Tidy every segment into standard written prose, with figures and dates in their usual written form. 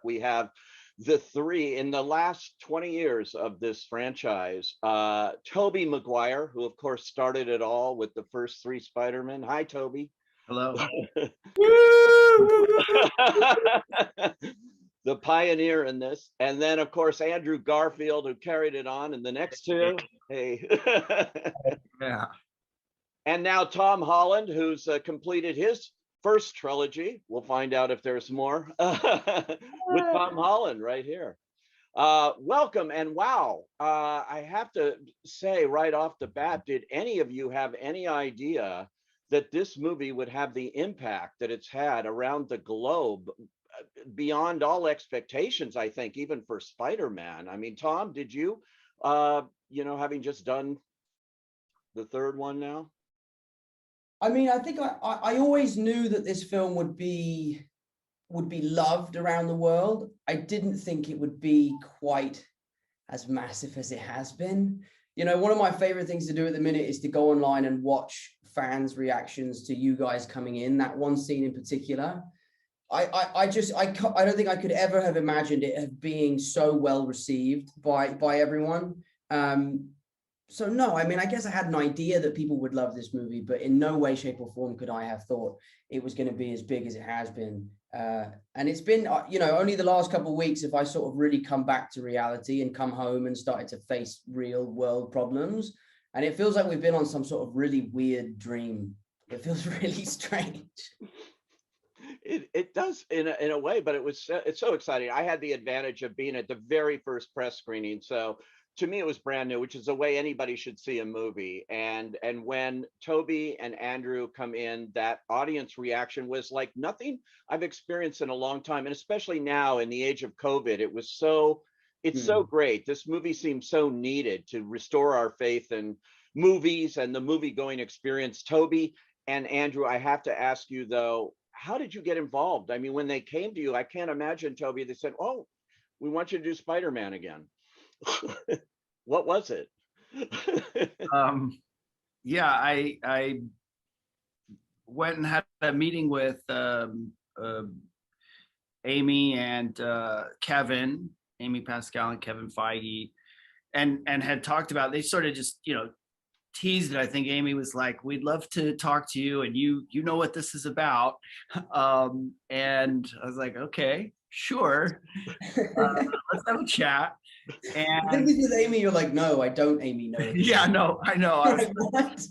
We have the three in the last 20 years of this franchise. Tobey Maguire, who of course started it all with the first three Spider-Man. Hi, Tobey. Hello. The pioneer in this. And then, of course, Andrew Garfield, who carried it on in the next two. Hey. Yeah. And now Tom Holland, who's completed his first trilogy. We'll find out if there's more with Tom Holland right here. Welcome and wow. I have to say right off the bat, did any of you have any idea that this movie would have the impact that it's had around the globe beyond all expectations, I think, even for Spider-Man? I mean, Tom, did you, having just done the third one now? I mean, I think I always knew that this film would be loved around the world. I didn't think it would be quite as massive as it has been. You know, one of my favorite things to do at the minute is to go online and watch fans' reactions to you guys coming in. That one scene in particular, I don't think I could ever have imagined it being so well received by everyone. So no, I mean, I guess I had an idea that people would love this movie, but in no way, shape, or form could I have thought it was going to be as big as it has been. And it's been, only the last couple of weeks, if I sort of really come back to reality and come home and started to face real world problems. And it feels like we've been on some sort of really weird dream. It feels really strange. It does in a way, but it's so exciting. I had the advantage of being at the very first press screening, so to me it was brand new, which is the way anybody should see a movie. And when Tobey and Andrew come in, that audience reaction was like nothing I've experienced in a long time, and especially now in the age of COVID, it's so great. This movie seems so needed to restore our faith in movies and the movie going experience. Tobey and Andrew, I have to ask you though, how did you get involved? I mean, when they came to you, I can't imagine, Tobey, they said, "Oh, we want you to do Spider-Man again." What was it? Yeah, I went and had a meeting with Amy and Kevin, Amy Pascal and Kevin Feige, and had talked about, they sort of just, teased it. I think Amy was like, "We'd love to talk to you, and you know what this is about." And I was like, "Okay, sure, let's have a chat." And I think this is Amy. You're like, "No, I don't, Amy. No." yeah, no, I know. I was Like, what?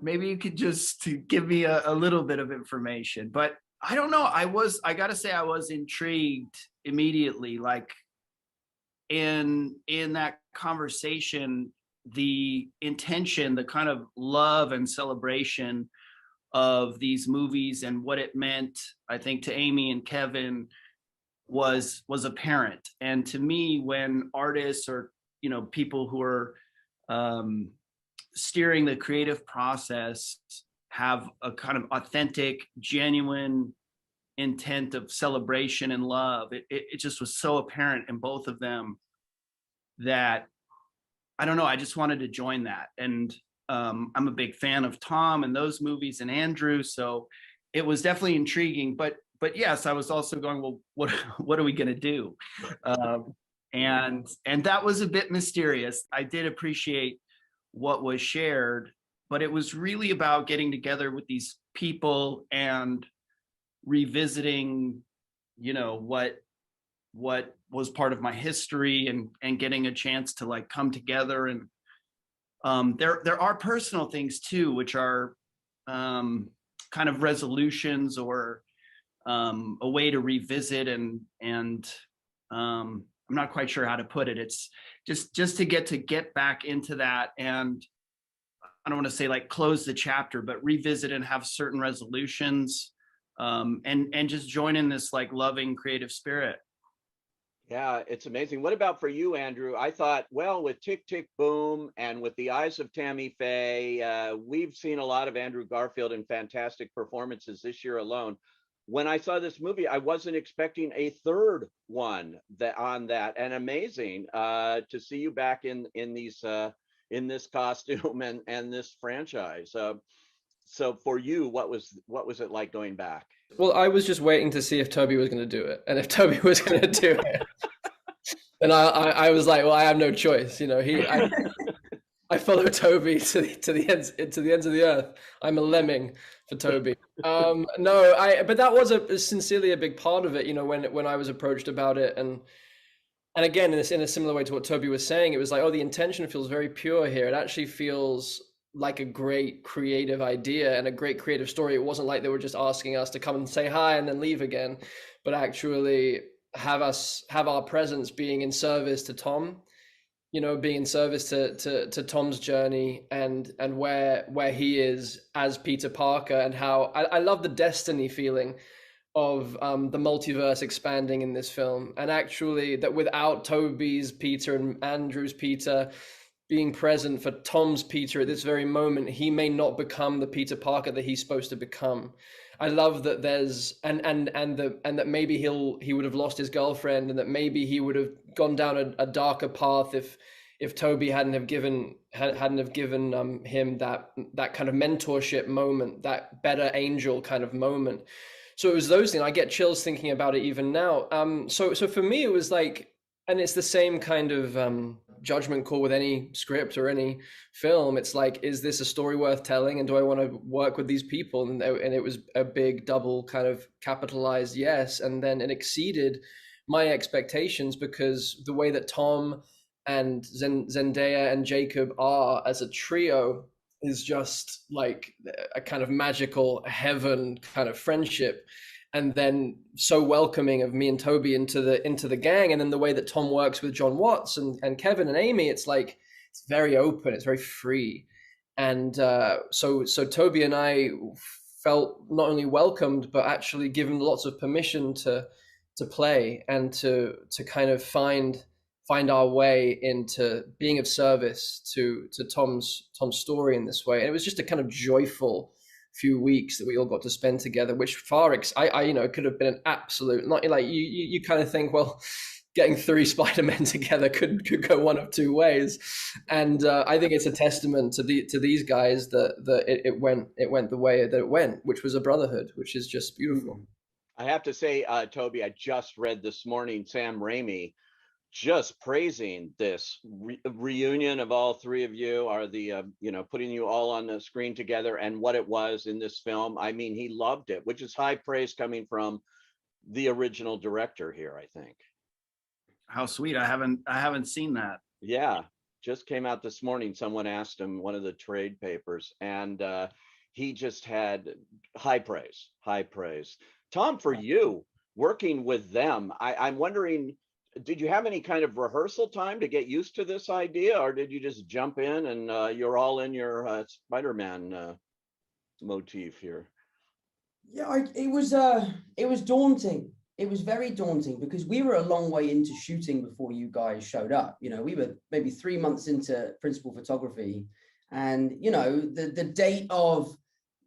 maybe you could just give me a little bit of information, but I don't know. I gotta say, I was intrigued immediately. Like in that conversation, the intention, the kind of love and celebration of these movies and what it meant, I think, to Amy and Kevin was apparent. And to me, when artists or people who are steering the creative process have a kind of authentic, genuine intent of celebration and love, it just was so apparent in both of them that I don't know, I just wanted to join that. And I'm a big fan of Tom and those movies and Andrew, so it was definitely intriguing. But yes, I was also going, well, what are we going to do? And that was a bit mysterious. I did appreciate what was shared, but it was really about getting together with these people and revisiting, what was part of my history, and getting a chance to like come together. And there are personal things too, which are kind of resolutions or a way to revisit, and I'm not quite sure how to put it. It's just to get back into that, and I don't want to say like close the chapter, but revisit and have certain resolutions, and just join in this like loving creative spirit. Yeah, it's amazing. What about for you, Andrew? I thought, well, with Tick, Tick, Boom and with the eyes of Tammy Faye, we've seen a lot of Andrew Garfield in fantastic performances this year alone. When I saw this movie, I wasn't expecting a third one on that, and amazing to see you back in in this costume and this franchise. So for you, what was it like going back? Well, I was just waiting to see if Tobey was going to do it, and if Tobey was going to do it, then I was like, well, I have no choice. You know, I follow Tobey to the ends of the earth. I'm a lemming for Tobey. No, but that was sincerely a big part of it. You know, when I was approached about it, and again, in a similar way to what Tobey was saying, it was like, oh, the intention feels very pure here. It actually feels like a great creative idea and a great creative story. It wasn't like they were just asking us to come and say hi and then leave again, but actually have our presence being in service to Tom, you know, being in service to Tom's journey and where he is as Peter Parker, and how I love the destiny feeling of the multiverse expanding in this film, and actually that without Tobey's Peter and Andrew's Peter being present for Tom's Peter at this very moment, he may not become the Peter Parker that he's supposed to become. I love that there's and that maybe he would have lost his girlfriend, and that maybe he would have gone down a darker path if Tobey hadn't have given him that kind of mentorship moment, that better angel kind of moment. So it was those things. I get chills thinking about it even now. So for me, it was like, and it's the same kind of judgment call with any script or any film. It's like, is this a story worth telling, and do I want to work with these people? And it was a big double kind of capitalized yes, and then it exceeded my expectations, because the way that Tom and Zendaya and Jacob are as a trio is just like a kind of magical heaven kind of friendship, and then so welcoming of me and Tobey into the gang. And then the way that Tom works with John Watts and Kevin and Amy, it's like it's very open, it's very free. And so Tobey and I felt not only welcomed, but actually given lots of permission to play and to kind of find our way into being of service to Tom's story in this way. And it was just a kind of joyful few weeks that we all got to spend together, which I you know, could have been an absolute, not like you kind of think, well, getting 3 Spider-Men together could go one of two ways. And I think it's a testament to these guys that it went the way that it went, which was a brotherhood, which is just beautiful. I have to say, Tobey, I just read this morning Sam Raimi just praising this reunion of all 3 of you, are the you know, putting you all on the screen together, and what it was in this film. I mean, he loved it, which is high praise coming from the original director here, I think. How sweet. I haven't seen that. Yeah, just came out this morning. Someone asked him, one of the trade papers, and he just had high praise. Tom, for you working with them, I'm wondering, did you have any kind of rehearsal time to get used to this idea, or did you just jump in and you're all in your Spider-Man motif here? Yeah, it was daunting. It was very daunting, because we were a long way into shooting before you guys showed up. You know, we were maybe 3 months into principal photography, and you know, the date of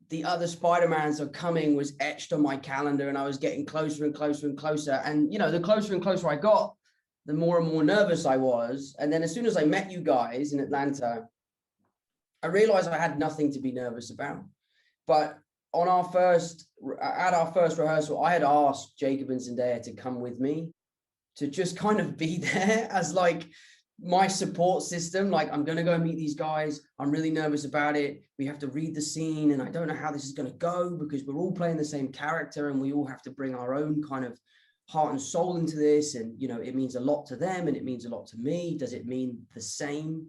the other Spider-Mans are coming was etched on my calendar, and I was getting closer and closer and closer. And you know, the closer and closer I got, the more and more nervous I was. And then as soon as I met you guys in Atlanta, I realized I had nothing to be nervous about. But at our first rehearsal, I had asked Jacob and Zendaya to come with me, to just kind of be there as like my support system. Like, I'm going to go meet these guys. I'm really nervous about it. We have to read the scene, and I don't know how this is going to go, because we're all playing the same character, and we all have to bring our own kind of heart and soul into this. And, you know, it means a lot to them and it means a lot to me. Does it mean the same?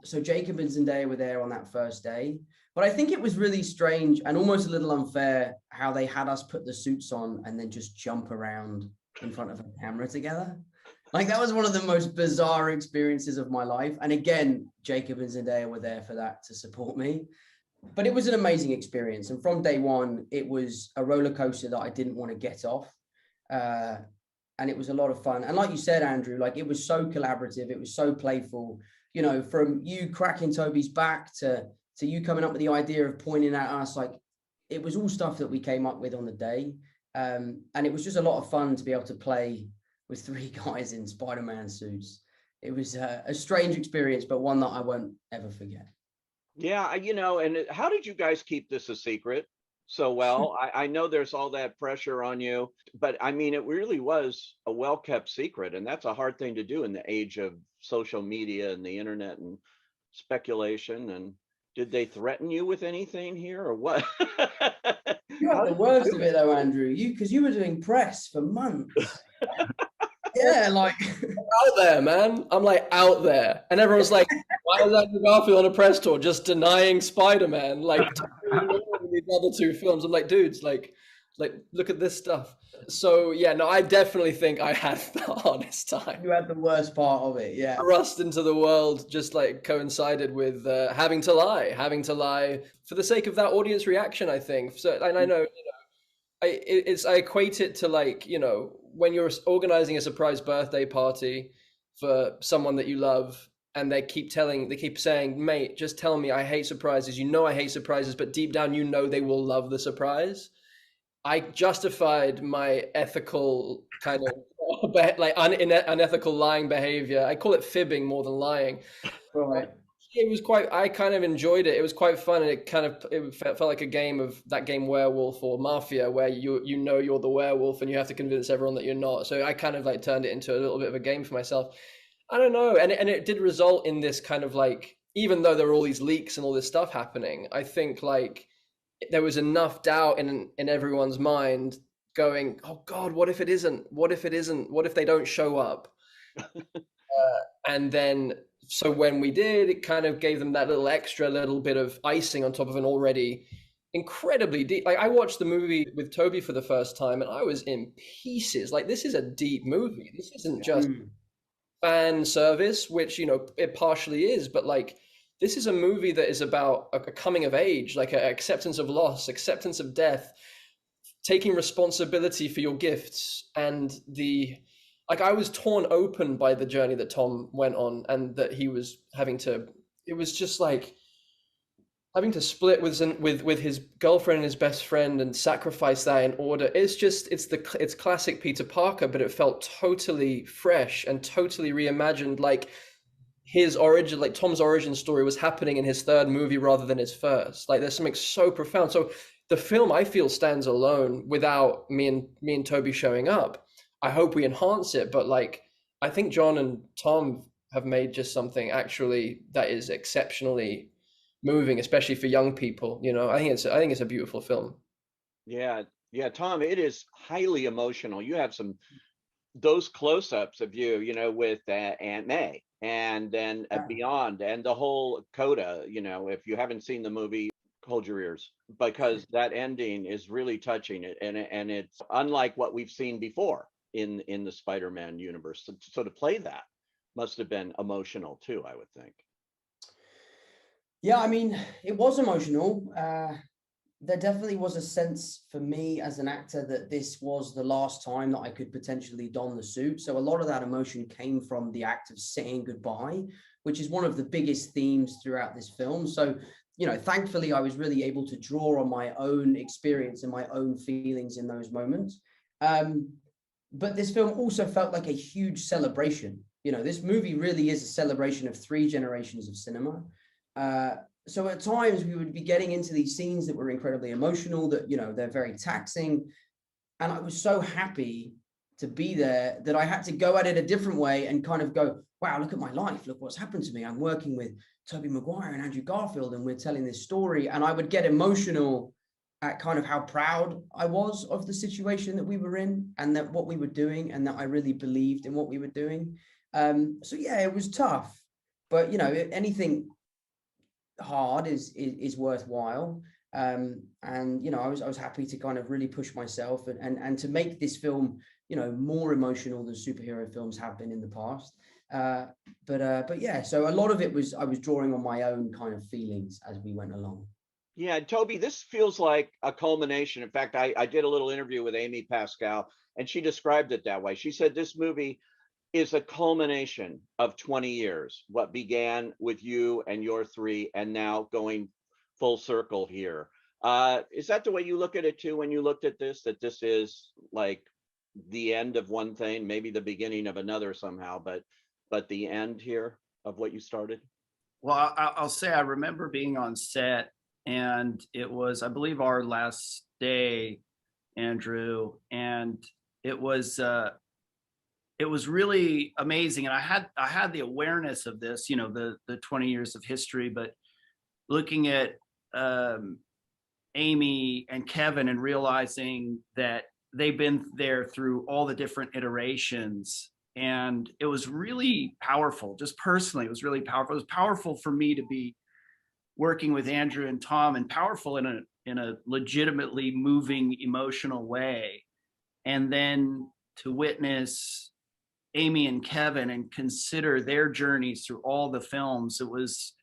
So Jacob and Zendaya were there on that first day. But I think it was really strange and almost a little unfair how they had us put the suits on and then just jump around in front of a camera together. Like, that was one of the most bizarre experiences of my life. And again, Jacob and Zendaya were there for that, to support me. But it was an amazing experience. And from day one, it was a roller coaster that I didn't want to get off. And it was a lot of fun. And like you said, Andrew, like, it was so collaborative. It was so playful, you know, from you cracking Tobey's back to you coming up with the idea of pointing at us. Like, it was all stuff that we came up with on the day. And it was just a lot of fun to be able to play with 3 guys in Spider-Man suits. It was a strange experience, but one that I won't ever forget. Yeah, you know, and how did you guys keep this a secret? so well. I know there's all that pressure on you, but I mean, it really was a well-kept secret, and that's a hard thing to do in the age of social media and the internet and speculation. And did they threaten you with anything here or what? You How had the did you worst do of it? it though, Andrew. Because you were doing press for months. Yeah, like Out there, man. I'm like out there, and everyone's like, "Why is Andrew Garfield on a press tour just denying Spider-Man? Like these other two films." I'm like, dudes, like look at this stuff. So yeah, no, I definitely think I had the hardest time. you had the worst part of it. Yeah. Thrust into the world just like coincided with having to lie for the sake of that audience reaction. I think so, and I know I equate it to like, when you're organizing a surprise birthday party for someone that you love, and they keep saying, mate, just tell me, I hate surprises. I hate surprises, but deep down, they will love the surprise. I justified my ethical kind of like unethical lying behavior. I call it fibbing more than lying. Right. It was quite. I kind of enjoyed it. It was quite fun, and it felt like a game of that game Werewolf or Mafia, where you're the werewolf and you have to convince everyone that you're not. So I kind of like turned it into a little bit of a game for myself. I don't know, and it did result in this kind of like, even though there were all these leaks and all this stuff happening, I think like there was enough doubt in everyone's mind, going, oh God, what if it isn't? What if it isn't? What if they don't show up? And then, so when we did, it kind of gave them that little bit of icing on top of an already incredibly deep. Like, I watched the movie with Toby for the first time, and I was in pieces. Like, this is a deep movie. This isn't just fan service, which it partially is, but like, this is a movie that is about a coming of age, like an acceptance of loss, acceptance of death, taking responsibility for your gifts, and like, I was torn open by the journey that Tom went on, and that he was having to. It was just like having to split with his girlfriend and his best friend, and sacrifice that in order. It's classic Peter Parker, but it felt totally fresh and totally reimagined. Like, his origin, like Tom's origin story, was happening in his third movie rather than his first. Like, there's something so profound. So the film, I feel, stands alone without me and Toby showing up. I hope we enhance it, but like, I think John and Tom have made just something actually that is exceptionally moving, especially for young people. I think it's a beautiful film. Yeah, yeah, Tom, it is highly emotional. You have those close-ups of you, with Aunt May, and then beyond, and the whole coda. If you haven't seen the movie, hold your ears, because that ending is really touching. And it's unlike what we've seen before in the Spider-Man universe. So to play that must have been emotional too, I would think. Yeah, I mean, it was emotional. There definitely was a sense for me as an actor that this was the last time that I could potentially don the suit. So a lot of that emotion came from the act of saying goodbye, which is one of the biggest themes throughout this film. So, thankfully, I was really able to draw on my own experience and my own feelings in those moments. But this film also felt like a huge celebration. This movie really is a celebration of 3 generations of cinema. So at times we would be getting into these scenes that were incredibly emotional, that, they're very taxing. And I was so happy to be there that I had to go at it a different way and kind of go, wow, look at my life. Look what's happened to me. I'm working with Tobey Maguire and Andrew Garfield, and we're telling this story. And I would get emotional at kind of how proud I was of the situation that we were in, and that what we were doing, and that I really believed in what we were doing. So yeah, it was tough, but anything hard is worthwhile. And I was happy to kind of really push myself and to make this film more emotional than superhero films have been in the past. But yeah, so a lot of it was I was drawing on my own kind of feelings as we went along. Yeah, Toby, this feels like a culmination. In fact, I did a little interview with Amy Pascal, and she described it that way. She said this movie is a culmination of 20 years, what began with you and your 3, and now going full circle here. Is that the way you look at it too, when you looked at this, that this is like the end of one thing, maybe the beginning of another somehow, but the end here of what you started? Well, I'll say I remember being on set and it was, I believe, our last day, Andrew, and it was really amazing. And I had the awareness of this, you know, the 20 years of history, but looking at Amy and Kevin and realizing that they've been there through all the different iterations. And it was really powerful. Just personally, it was really powerful. It was powerful for me to be working with Andrew and Tom, and powerful in a legitimately moving, emotional way. And then to witness Amy and Kevin and consider their journeys through all the films, it was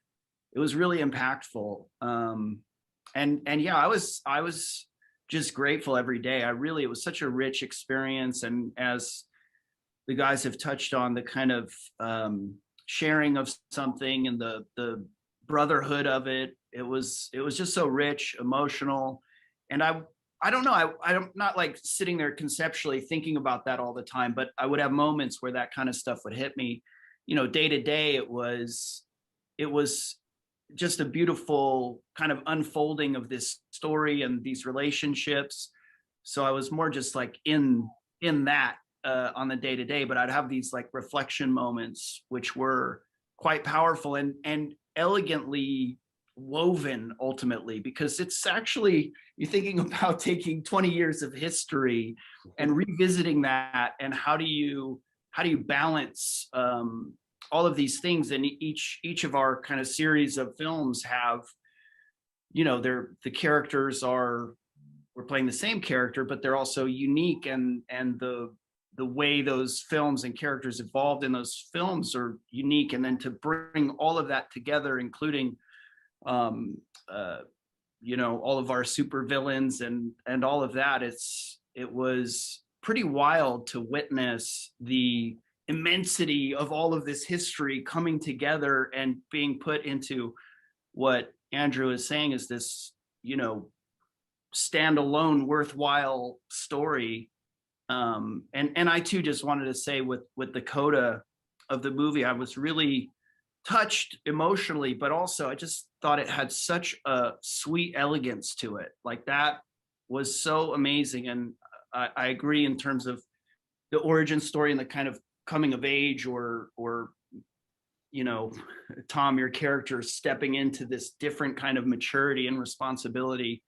really impactful. And yeah, I was just grateful every day. It was such a rich experience. And as the guys have touched on, the kind of sharing of something and the brotherhood of it, it was just so rich, emotional. And I don't know, I'm not like sitting there conceptually thinking about that all the time, but I would have moments where that kind of stuff would hit me. You know, day to day, it was just a beautiful kind of unfolding of this story and these relationships. So I was more just like in that on the day to day, but I'd have these like reflection moments, which were quite powerful and elegantly woven ultimately, because it's actually, you're thinking about taking 20 years of history and revisiting that, and how do you balance all of these things. And each of our kind of series of films have, you know, the characters we're playing the same character, but they're also unique, and the way those films and characters evolved in those films are unique. And then to bring all of that together, including you know, all of our super villains and all of that, it was pretty wild to witness the immensity of all of this history coming together and being put into what Andrew is saying is this, you know, standalone worthwhile story. And I too just wanted to say with the coda of the movie, I was really touched emotionally, but also I just thought it had such a sweet elegance to it. Like, that was so amazing. And I agree in terms of the origin story and the kind of coming of age, or you know, Tom, your character stepping into this different kind of maturity and responsibility,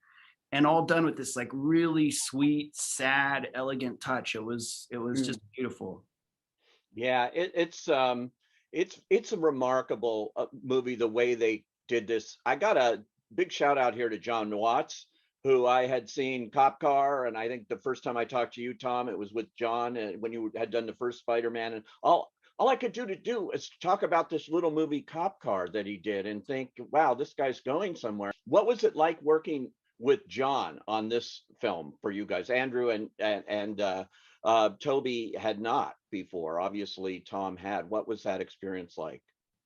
and all done with this like really sweet, sad, elegant touch. It was just beautiful. Yeah, it's a remarkable movie, the way they did this. I got a big shout out here to John Watts, who I had seen Cop Car, and I think the first time I talked to you, Tom, it was with John, and when you had done the first Spider-Man, and all I could do is talk about this little movie Cop Car that he did, and think, wow, this guy's going somewhere. What was it like working with John on this film for you guys? Andrew and Tobey had not before. Obviously, Tom had. What was that experience like?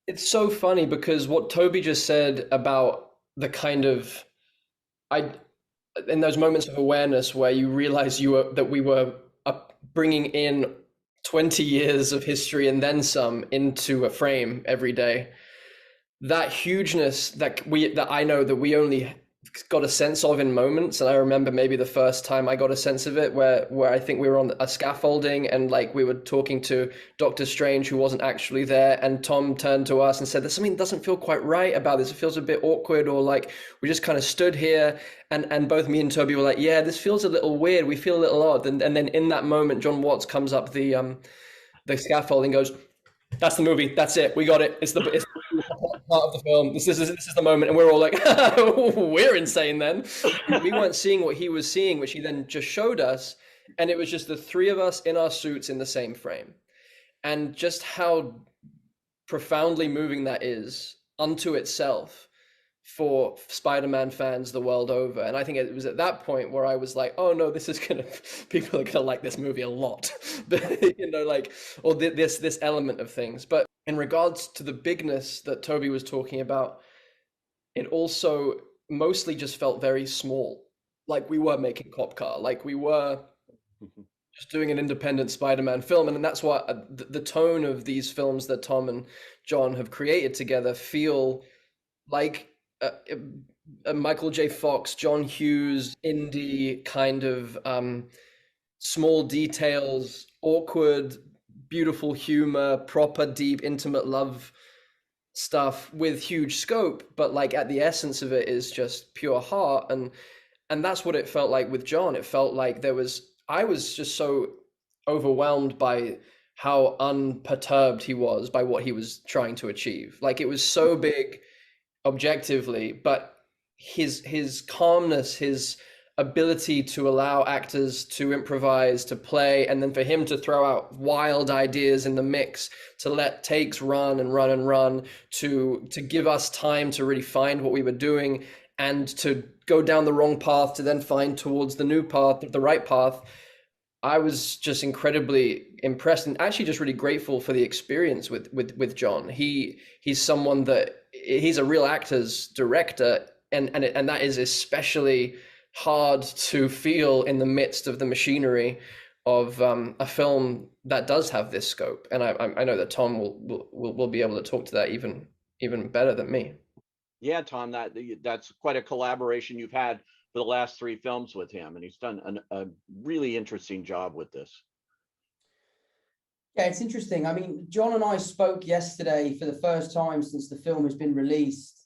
It's so funny because what Tobey just said about the kind of, in those moments of awareness where you realize that we were bringing in 20 years of history and then some into a frame every day. That hugeness that I know that we only got a sense of in moments. And I remember maybe the first time I got a sense of it where I think we were on a scaffolding and like we were talking to Doctor Strange, who wasn't actually there, and Tom turned to us and said, there's something that doesn't feel quite right about this. It feels a bit awkward, or like we just kind of stood here and both me and Tobey were like, yeah, this feels a little weird. We feel a little odd. And then in that moment, John Watts comes up the scaffolding, goes, that's the movie. That's it. We got it. It's the part of the film. This is the moment, and we're all like, we're insane. Then we weren't seeing what he was seeing, which he then just showed us, and it was just the three of us in our suits in the same frame, and just how profoundly moving that is unto itself for Spider-Man fans the world over. And I think it was at that point where I was like, oh no, people are gonna like this movie a lot, you know, like, or this element of things. But in regards to the bigness that Tobey was talking about, it also mostly just felt very small. Like we were making Cop Car, like we were just doing an independent Spider-Man film. And that's why the tone of these films that Tom and John have created together feel like Michael J. Fox, John Hughes, indie kind of small details, awkward, beautiful humor, proper, deep, intimate love stuff with huge scope, but like at the essence of it is just pure heart. And that's what it felt like with John. It felt like I was just so overwhelmed by how unperturbed he was by what he was trying to achieve. Like it was so big objectively, but his calmness, his ability to allow actors to improvise, to play, and then for him to throw out wild ideas in the mix, to let takes run and run and run, to give us time to really find what we were doing, and to go down the wrong path to then find towards the new path, the right path. I was just incredibly impressed and actually just really grateful for the experience with John. He's someone that he's a real actor's director, and that is especially hard to feel in the midst of the machinery of a film that does have this scope. And I know that Tom will be able to talk to that even better than me. Yeah, Tom, that's quite a collaboration you've had for the last 3 films with him, and he's done a really interesting job with this. Yeah, it's interesting. I mean, John and I spoke yesterday for the first time since the film has been released.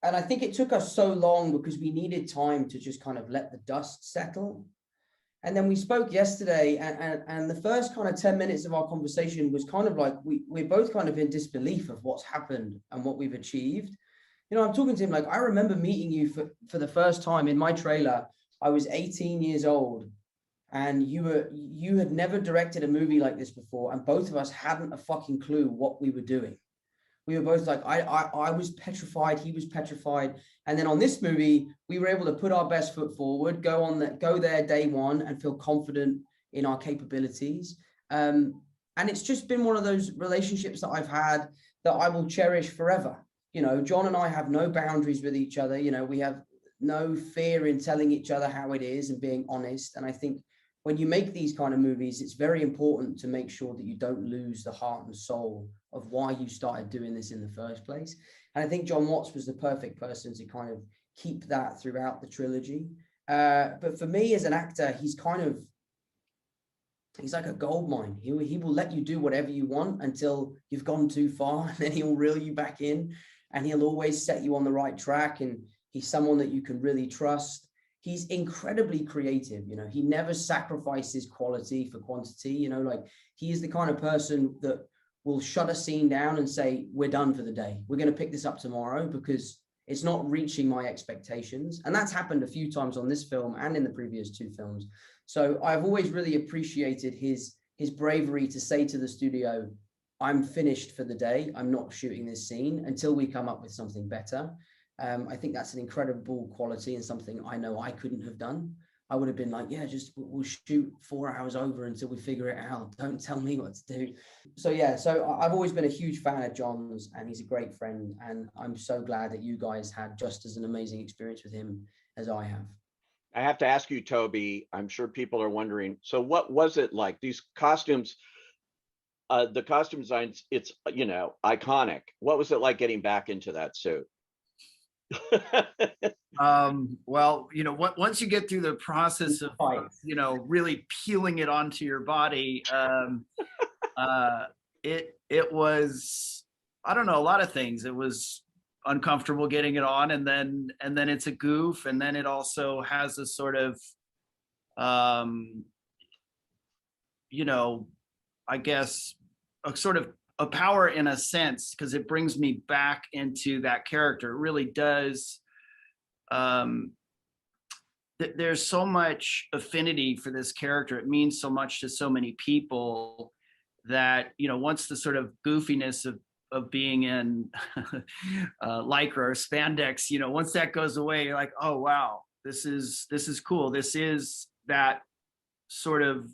And I think it took us so long because we needed time to just kind of let the dust settle. And then we spoke yesterday, and the first kind of 10 minutes of our conversation was kind of like we're both kind of in disbelief of what's happened and what we've achieved. You know, I'm talking to him like, I remember meeting you for the first time in my trailer. I was 18 years old, and you had never directed a movie like this before, and both of us hadn't a fucking clue what we were doing. We were both like, I was petrified, he was petrified. And then on this movie, we were able to put our best foot forward, go there day one and feel confident in our capabilities. And it's just been one of those relationships that I've had that I will cherish forever. You know, John and I have no boundaries with each other. You know, we have no fear in telling each other how it is and being honest. And I think when you make these kind of movies, it's very important to make sure that you don't lose the heart and soul of why you started doing this in the first place. And I think John Watts was the perfect person to kind of keep that throughout the trilogy. But for me as an actor, he's like a gold mine. He will let you do whatever you want until you've gone too far, and then he'll reel you back in, and he'll always set you on the right track. And he's someone that you can really trust. He's incredibly creative. You know, he never sacrifices quality for quantity. You know, like he is the kind of person that will shut a scene down and say, we're done for the day. We're going to pick this up tomorrow because it's not reaching my expectations. And that's happened a few times on this film and in the previous 2 films. So I've always really appreciated his bravery to say to the studio, I'm finished for the day. I'm not shooting this scene until we come up with something better. I think that's an incredible quality and something I know I couldn't have done. I would have been like, yeah, just we'll shoot 4 hours over until we figure it out. Don't tell me what to do. So yeah, so I've always been a huge fan of John's, and he's a great friend. And I'm so glad that you guys had just as an amazing experience with him as I have. I have to ask you, Toby, I'm sure people are wondering, so what was it like? These costumes, the costume designs, it's, you know, iconic. What was it like getting back into that suit? Well, you know, once you get through the process of, you know, really peeling it onto your body, it was, I don't know, a lot of things. It was uncomfortable getting it on, and then it's a goof, and then it also has a sort of, you know, I guess a sort of a power in a sense, because it brings me back into that character. It really does. There's so much affinity for this character. It means so much to so many people that, you know, once the sort of goofiness of being in lycra or spandex, you know, once that goes away, you're like, oh wow, this is cool. This is that sort of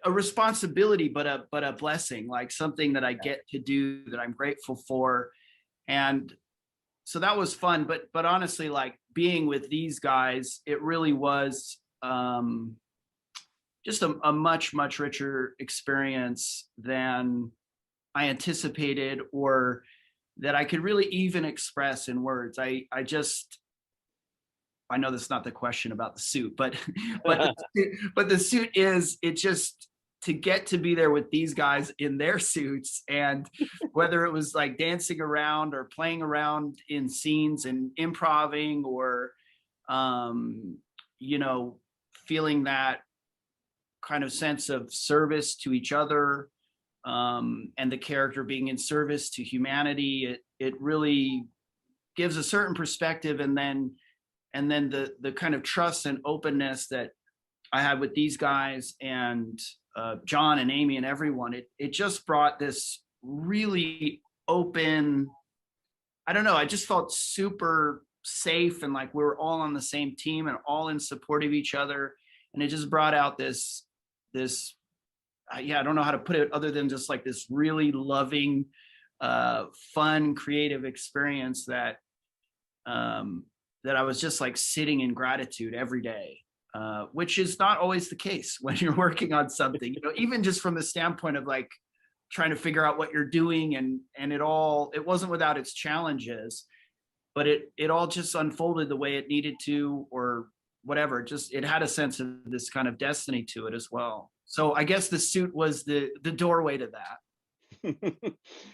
a responsibility, but a blessing, like something that I get to do that I'm grateful for. And so that was fun. But honestly, like being with these guys, it really was just a much richer experience than I anticipated or that I could really even express in words. I know that's not the question about the suit, but the suit is, it just, to get to be there with these guys in their suits, and whether it was like dancing around or playing around in scenes and improving, or you know, feeling that kind of sense of service to each other, and the character being in service to humanity, it really gives a certain perspective. And then the kind of trust and openness that I had with these guys, and John and Amy and everyone, it just brought this really open, I don't know, I just felt super safe, and like we were all on the same team and all in support of each other. And it just brought out this yeah, I don't know how to put it other than just like this really loving, fun, creative experience that that I was just like sitting in gratitude every day, which is not always the case when you're working on something, you know, even just from the standpoint of like trying to figure out what you're doing, and it wasn't without its challenges, but it all just unfolded the way it needed to, or whatever. Just, it had a sense of this kind of destiny to it as well. So I guess the suit was the doorway to that.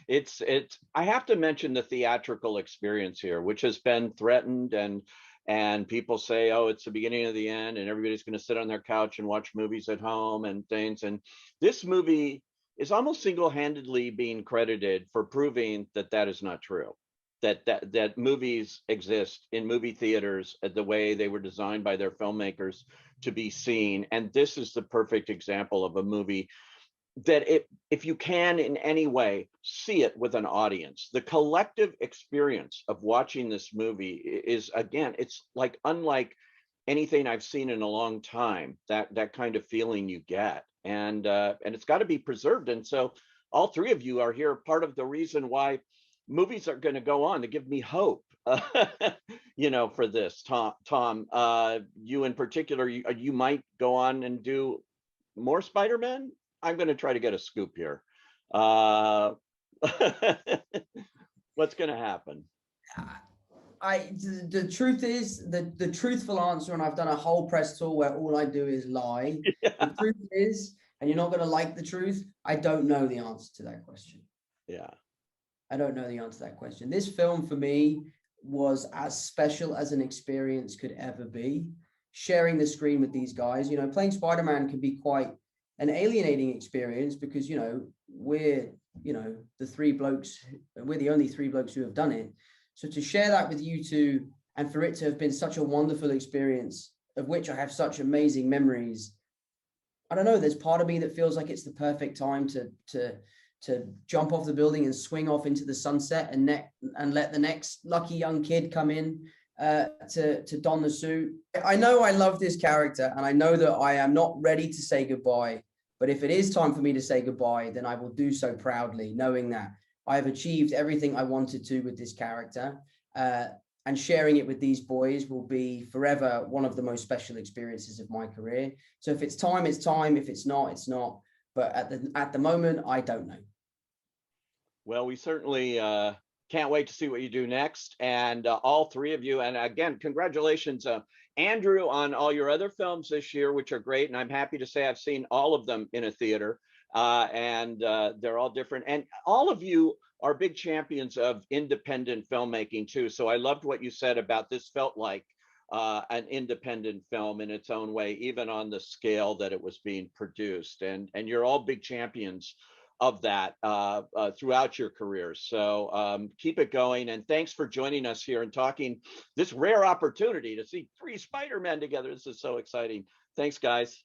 It's I have to mention the theatrical experience here, which has been threatened, and people say, oh, it's the beginning of the end and everybody's going to sit on their couch and watch movies at home and things. And this movie is almost single-handedly being credited for proving that that is not true. That movies exist in movie theaters the way they were designed by their filmmakers to be seen. And this is the perfect example of a movie that if you can in any way see it with an audience, the collective experience of watching this movie is, again, it's like unlike anything I've seen in a long time, that kind of feeling you get. And it's got to be preserved. And so all three of you are here, part of the reason why movies are going to go on, to give me hope, you know, for this. Tom, you in particular, you might go on and do more Spider-Man. I'm going to try to get a scoop here. What's going to happen? The truth is, the truthful answer, and I've done a whole press tour where all I do is lie. Yeah. The truth is, and you're not going to like the truth, I don't know the answer to that question. Yeah. I don't know the answer to that question. This film for me was as special as an experience could ever be. Sharing the screen with these guys, you know, playing Spider-Man can be quite an alienating experience because, you know, we're the only three blokes who have done it. So to share that with you two, and for it to have been such a wonderful experience, of which I have such amazing memories, I don't know, there's part of me that feels like it's the perfect time to jump off the building and swing off into the sunset and let the next lucky young kid come in to don the suit. I know I love this character, and I know that I am not ready to say goodbye, but if it is time for me to say goodbye, then I will do so proudly, knowing that I have achieved everything I wanted to with this character, and sharing it with these boys will be forever one of the most special experiences of my career. So if it's time, it's time. If it's not, it's not. But at the moment, I don't know. Well, we certainly can't wait to see what you do next. And all three of you, and again, congratulations, Andrew, on all your other films this year, which are great. And I'm happy to say I've seen all of them in a theater, and they're all different. And all of you are big champions of independent filmmaking too. So I loved what you said about this felt like an independent film in its own way, even on the scale that it was being produced. And you're all big champions of that throughout your careers. So keep it going. And thanks for joining us here and talking this rare opportunity to see three Spider-Men together. This is so exciting. Thanks, guys.